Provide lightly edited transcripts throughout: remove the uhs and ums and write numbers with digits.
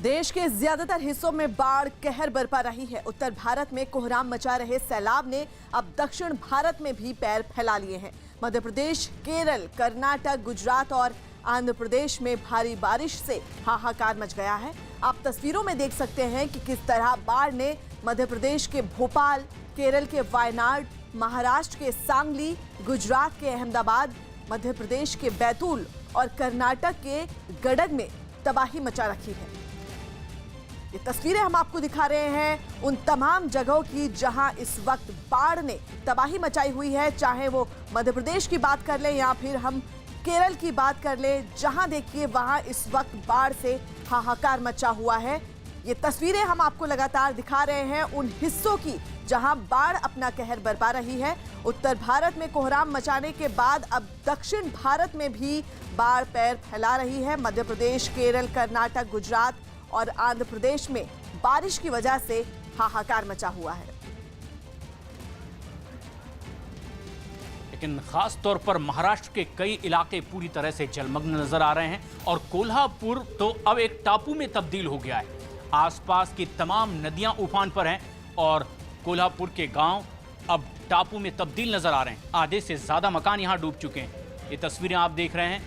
देश के ज्यादातर हिस्सों में बाढ़ कहर बरपा रही है। उत्तर भारत में कोहराम मचा रहे सैलाब ने अब दक्षिण भारत में भी पैर फैला लिए हैं। मध्य प्रदेश, केरल, कर्नाटक, गुजरात और आंध्र प्रदेश में भारी बारिश से हाहाकार मच गया है। आप तस्वीरों में देख सकते हैं कि किस तरह बाढ़ ने मध्य प्रदेश के भोपाल, केरल के वायनाड, महाराष्ट्र के सांगली, गुजरात के अहमदाबाद, मध्य प्रदेश के बैतूल और कर्नाटक के गडग में तबाही मचा रखी है। ये तस्वीरें हम आपको दिखा रहे हैं उन तमाम जगहों की जहां इस वक्त बाढ़ ने तबाही मचाई हुई है। चाहे वो मध्य प्रदेश की बात कर लें या फिर हम केरल की बात कर लें, जहां देखिए वहां इस वक्त बाढ़ से हाहाकार मचा हुआ है। ये तस्वीरें हम आपको लगातार दिखा रहे हैं उन हिस्सों की जहां बाढ़ अपना कहर बरपा रही है। उत्तर भारत में कोहराम मचाने के बाद अब दक्षिण भारत में भी बाढ़ पैर फैला रही है। मध्य प्रदेश, केरल, कर्नाटक, गुजरात और आंध्र प्रदेश में बारिश की वजह से हाहाकार मचा हुआ है। लेकिन खास तौर पर महाराष्ट्र के कई इलाके पूरी तरह से जलमग्न नजर आ रहे हैं और कोल्हापुर तो अब एक टापू में तब्दील हो गया है। आसपास की तमाम नदियां उफान पर हैं और कोल्हापुर के गांव अब टापू में तब्दील नजर आ रहे हैं। आधे से ज्यादा मकान यहां डूब चुके हैं। ये तस्वीरें आप देख रहे हैं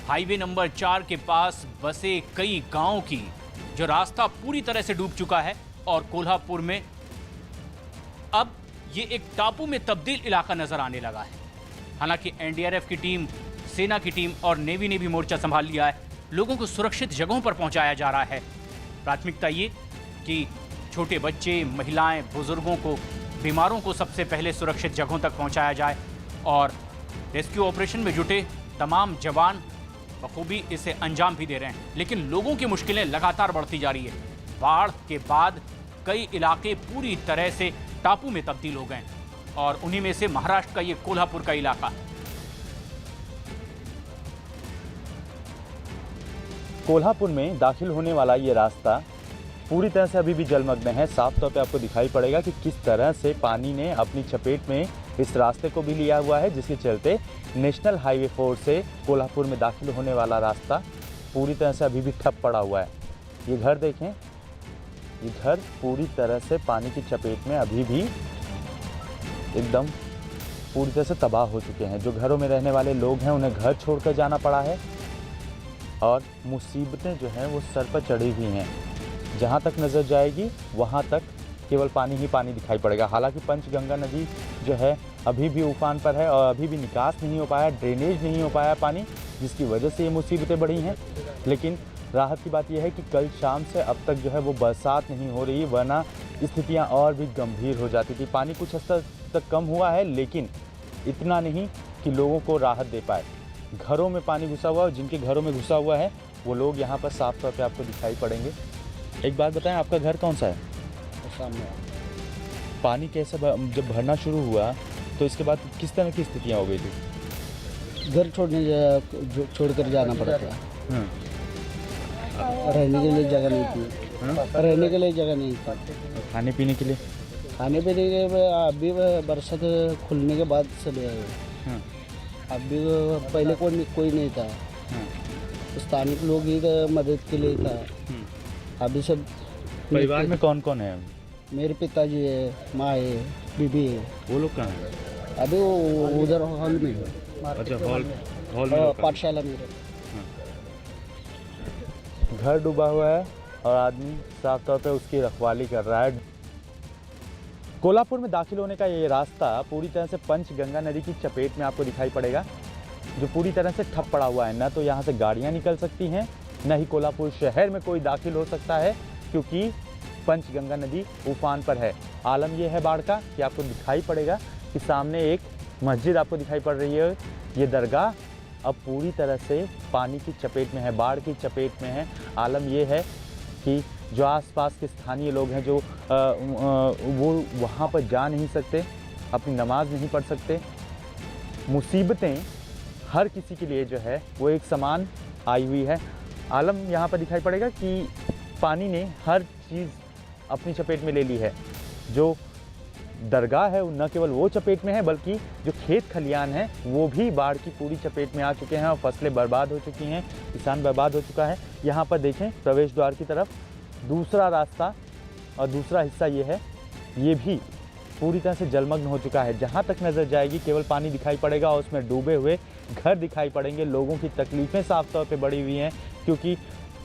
हाईवे नंबर 4 के पास बसे कई गांवों की, जो रास्ता पूरी तरह से डूब चुका है और कोल्हापुर में अब ये एक टापू में तब्दील इलाका नजर आने लगा है। हालांकि एनडीआरएफ की टीम, सेना की टीम और नेवी ने भी मोर्चा संभाल लिया है। लोगों को सुरक्षित जगहों पर पहुंचाया जा रहा है। प्राथमिकता ये कि छोटे बच्चे, महिलाएं, बुजुर्गों को, बीमारों को सबसे पहले सुरक्षित जगहों तक पहुंचाया जाए और रेस्क्यू ऑपरेशन में जुटे तमाम जवान बखूबी इसे अंजाम भी दे रहे हैं। लेकिन लोगों की मुश्किलें लगातार बढ़ती जा रही है। बाढ़ के बाद कई इलाके पूरी तरह से टापू में तब्दील हो गए और उन्हीं में से महाराष्ट्र का ये कोल्हापुर का इलाका। कोल्हापुर में दाखिल होने वाला ये रास्ता पूरी तरह से अभी भी जलमग्न है। साफ तौर पे आपको दिखाई पड़ेगा कि किस तरह से पानी ने अपनी चपेट में इस रास्ते को भी लिया हुआ है, जिसके चलते नेशनल हाईवे 4 से कोल्हापुर में दाखिल होने वाला रास्ता पूरी तरह से अभी भी ठप पड़ा हुआ है। ये घर देखें, ये घर पूरी तरह से पानी की चपेट में अभी भी एकदम पूरी तरह से तबाह हो चुके हैं। जो घरों में रहने वाले लोग हैं उन्हें घर छोड़कर जाना पड़ा है और मुसीबतें जो हैं वो सर पर चढ़ी हुई हैं। जहाँ तक नज़र जाएगी वहाँ तक केवल पानी ही पानी दिखाई पड़ेगा। हालांकि पंचगंगा नदी जो है अभी भी उफान पर है और अभी भी निकास नहीं हो पाया, ड्रेनेज नहीं हो पाया पानी, जिसकी वजह से ये मुसीबतें बढ़ी हैं। लेकिन राहत की बात यह है कि कल शाम से अब तक जो है वो बरसात नहीं हो रही, वरना स्थितियाँ और भी गंभीर हो जाती थी। पानी कुछ हद तक कम हुआ है, लेकिन इतना नहीं कि लोगों को राहत दे पाए। घरों में पानी घुसा हुआ है, जिनके घरों में घुसा हुआ है वो लोग यहाँ पर साफ तौर पर आपको दिखाई पड़ेंगे। एक बात बताएं, आपका घर कौन सा है? सामने। पानी कैसे जब भरना शुरू हुआ तो इसके बाद किस तरह की स्थितियाँ हो गई थी? घर छोड़कर जाना पड़ा था। रहने के लिए जगह नहीं थी। रहने के लिए जगह नहीं था। खाने पीने के लिए? खाने पीने के अभी बरसात खुलने के बाद सब अभी पहले कोई नहीं था। स्थानिक लोग ही मदद के लिए था। अभी सब परिवार में कौन कौन है? मेरे पिताजी है, माँ है, बीबी है। वो लोग कहाँ हैं? अभी वो उधर हॉल में है। अच्छा, हॉल में पाठशाला में। घर डूबा हुआ है और आदमी साफ तौर पे उसकी रखवाली कर रहा है। कोल्हापुर में दाखिल होने का ये रास्ता पूरी तरह से पंचगंगा नदी की चपेट में आपको दिखाई पड़ेगा, जो पूरी तरह से ठप पड़ा हुआ है। न तो यहाँ से गाड़ियाँ निकल सकती हैं, न ही कोल्हापुर शहर में कोई दाखिल हो सकता है, क्योंकि पंचगंगा नदी उफान पर है। आलम यह है बाढ़ का कि आपको दिखाई पड़ेगा कि सामने एक मस्जिद आपको दिखाई पड़ रही है। ये दरगाह अब पूरी तरह से पानी की चपेट में है, बाढ़ की चपेट में है। आलम यह है कि जो आसपास के स्थानीय लोग हैं जो वो वहाँ पर जा नहीं सकते, अपनी नमाज नहीं पढ़ सकते। मुसीबतें हर किसी के लिए जो है वो एक समान आई हुई है। आलम यहाँ पर दिखाई पड़ेगा कि पानी ने हर चीज़ अपनी चपेट में ले ली है। जो दरगाह है न केवल वो चपेट में है, बल्कि जो खेत खलियान है वो भी बाढ़ की पूरी चपेट में आ चुके हैं और फसलें बर्बाद हो चुकी हैं, किसान बर्बाद हो चुका है। यहाँ पर देखें प्रवेश द्वार की तरफ दूसरा रास्ता और दूसरा हिस्सा ये है, ये भी पूरी तरह से जलमग्न हो चुका है। जहाँ तक नज़र जाएगी केवल पानी दिखाई पड़ेगा और उसमें डूबे हुए घर दिखाई पड़ेंगे। लोगों की तकलीफ़ें साफ तौर पे बढ़ी हुई हैं, क्योंकि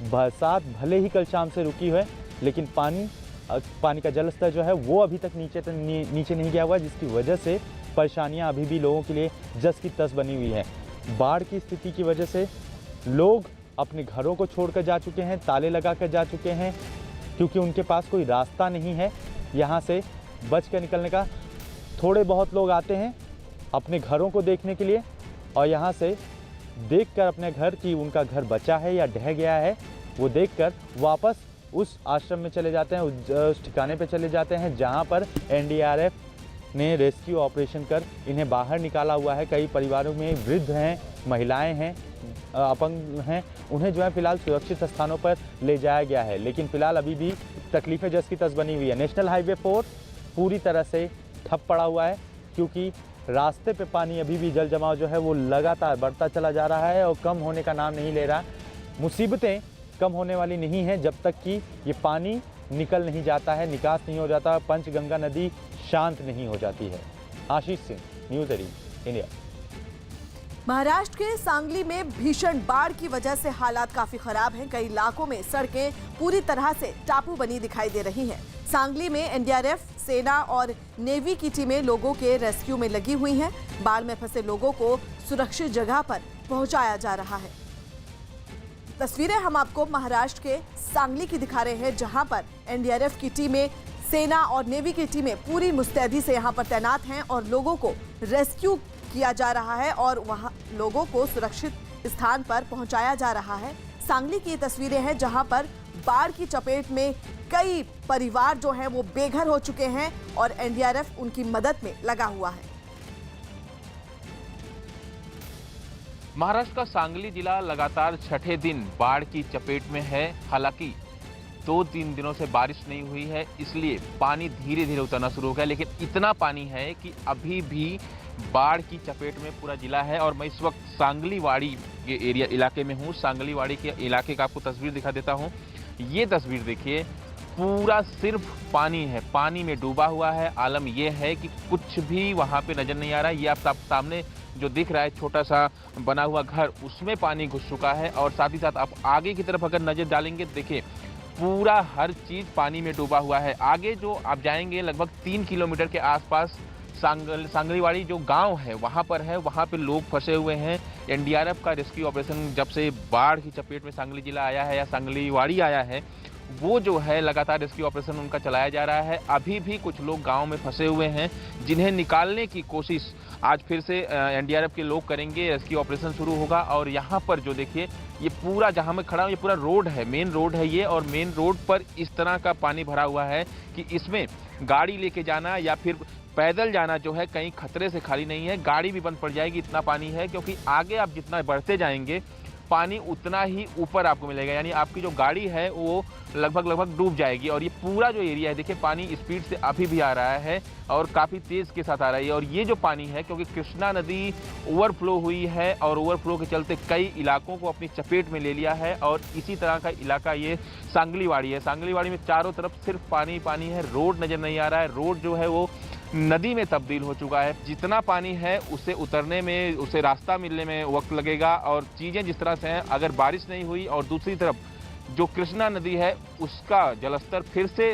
बरसात भले ही कल शाम से रुकी है, लेकिन पानी का जल स्तर जो है वो अभी तक नीचे नहीं गया हुआ, जिसकी वजह से परेशानियां अभी भी लोगों के लिए जस की तस बनी हुई है। बाढ़ की स्थिति की वजह से लोग अपने घरों को छोड़कर जा चुके हैं, ताले लगा कर जा चुके हैं, क्योंकि उनके पास कोई रास्ता नहीं है यहाँ से बच कर निकलने का। थोड़े बहुत लोग आते हैं अपने घरों को देखने के लिए और यहाँ से देखकर अपने घर की उनका घर बचा है या ढह गया है वो देखकर वापस उस आश्रम में चले जाते हैं, उस ठिकाने पे चले जाते हैं जहाँ पर एनडीआरएफ ने रेस्क्यू ऑपरेशन कर इन्हें बाहर निकाला हुआ है। कई परिवारों में वृद्ध हैं, महिलाएं हैं, अपंग हैं, उन्हें जो है फिलहाल सुरक्षित स्थानों पर ले जाया गया है, लेकिन फिलहाल अभी भी तकलीफ़ें जस की तस बनी हुई है। नेशनल हाईवे 4 पूरी तरह से ठप पड़ा हुआ है, क्योंकि रास्ते पे पानी अभी भी जल जमाव जो है वो लगातार बढ़ता चला जा रहा है और कम होने का नाम नहीं ले रहा। मुसीबतें कम होने वाली नहीं हैं जब तक कि ये पानी निकल नहीं जाता है, निकास नहीं हो जाता, पंचगंगा नदी शांत नहीं हो जाती है। Ashish Singh, news 18 India. महाराष्ट्र के सांगली में भीषण बाढ़ की वजह से हालात काफी खराब हैं। कई इलाकों में सड़कें पूरी तरह से टापू बनी दिखाई दे रही हैं। सांगली में एनडीआरएफ, सेना और नेवी की टीमें लोगों के रेस्क्यू में लगी हुई हैं। बाढ़ में फंसे लोगों को सुरक्षित जगह पर पहुंचाया जा रहा है। तस्वीरें हम आपको महाराष्ट्र के सांगली की दिखा रहे हैं, जहां पर एनडीआरएफ की टीमें, सेना और नेवी की टीमें पूरी मुस्तैदी से यहां पर तैनात हैं और लोगों को रेस्क्यू किया जा रहा है और वहां लोगों को सुरक्षित स्थान पर पहुंचाया जा रहा है। सांगली की तस्वीरें हैं जहां पर बाढ़ की चपेट में कई परिवार जो हैं वो बेघर हो चुके हैं और एनडीआरएफ उनकी मदद में लगा हुआ है। महाराष्ट्र का सांगली जिला लगातार छठे दिन बाढ़ की चपेट में है। हालांकि 2-3 दिनों से बारिश नहीं हुई है, इसलिए पानी धीरे धीरे उतरना शुरू हो गया, लेकिन इतना पानी है कि अभी भी बाढ़ की चपेट में पूरा जिला है। और मैं इस वक्त सांगलीवाड़ी के इलाके में हूँ। सांगलीवाड़ी के इलाके का आपको तस्वीर दिखा देता हूँ। ये तस्वीर देखिए, पूरा सिर्फ पानी है, पानी में डूबा हुआ है। आलम यह है कि कुछ भी वहाँ पे नजर नहीं आ रहा है। ये आप सामने जो दिख रहा है छोटा सा बना हुआ घर, उसमें पानी घुस चुका है। और साथ ही साथ आप आगे की तरफ अगर नजर डालेंगे, देखिए पूरा हर चीज पानी में डूबा हुआ है। आगे जो आप जाएंगे लगभग 3 किलोमीटर के आसपास सांगलीवाड़ी जो गांव है वहां पर है, वहां पे लोग फंसे हुए हैं। एनडीआरएफ का रेस्क्यू ऑपरेशन जब से बाढ़ की चपेट में सांगली जिला आया है या सांगलीवाड़ी आया है, वो जो है लगातार रेस्क्यू ऑपरेशन उनका चलाया जा रहा है। अभी भी कुछ लोग गांव में फंसे हुए हैं, जिन्हें निकालने की कोशिश आज फिर से एनडीआरएफ के लोग करेंगे। रेस्क्यू ऑपरेशन शुरू होगा। और यहाँ पर जो देखिए, ये पूरा जहाँ मैं खड़ा हूँ, ये पूरा रोड है, मेन रोड है ये, और मेन रोड पर इस तरह का पानी भरा हुआ है कि इसमें गाड़ी लेके जाना या फिर पैदल जाना जो है कहीं खतरे से खाली नहीं है। गाड़ी भी बंद पड़ जाएगी, इतना पानी है, क्योंकि आगे आप जितना बढ़ते जाएंगे पानी उतना ही ऊपर आपको मिलेगा, यानी आपकी जो गाड़ी है वो लगभग डूब जाएगी। और ये पूरा जो एरिया है, देखिए पानी स्पीड से अभी भी आ रहा है और काफ़ी तेज़ के साथ आ रहा है। और ये जो पानी है, क्योंकि कृष्णा नदी ओवरफ्लो हुई है और ओवरफ्लो के चलते कई इलाकों को अपनी चपेट में ले लिया है। और इसी तरह का इलाका ये सांगलीवाड़ी है। सांगलीवाड़ी में चारों तरफ सिर्फ पानी पानी है, रोड नज़र नहीं आ रहा है। रोड जो है वो नदी में तब्दील हो चुका है। जितना पानी है उसे उतरने में, उसे रास्ता मिलने में वक्त लगेगा। और चीज़ें जिस तरह से हैं, अगर बारिश नहीं हुई और दूसरी तरफ जो कृष्णा नदी है उसका जलस्तर फिर से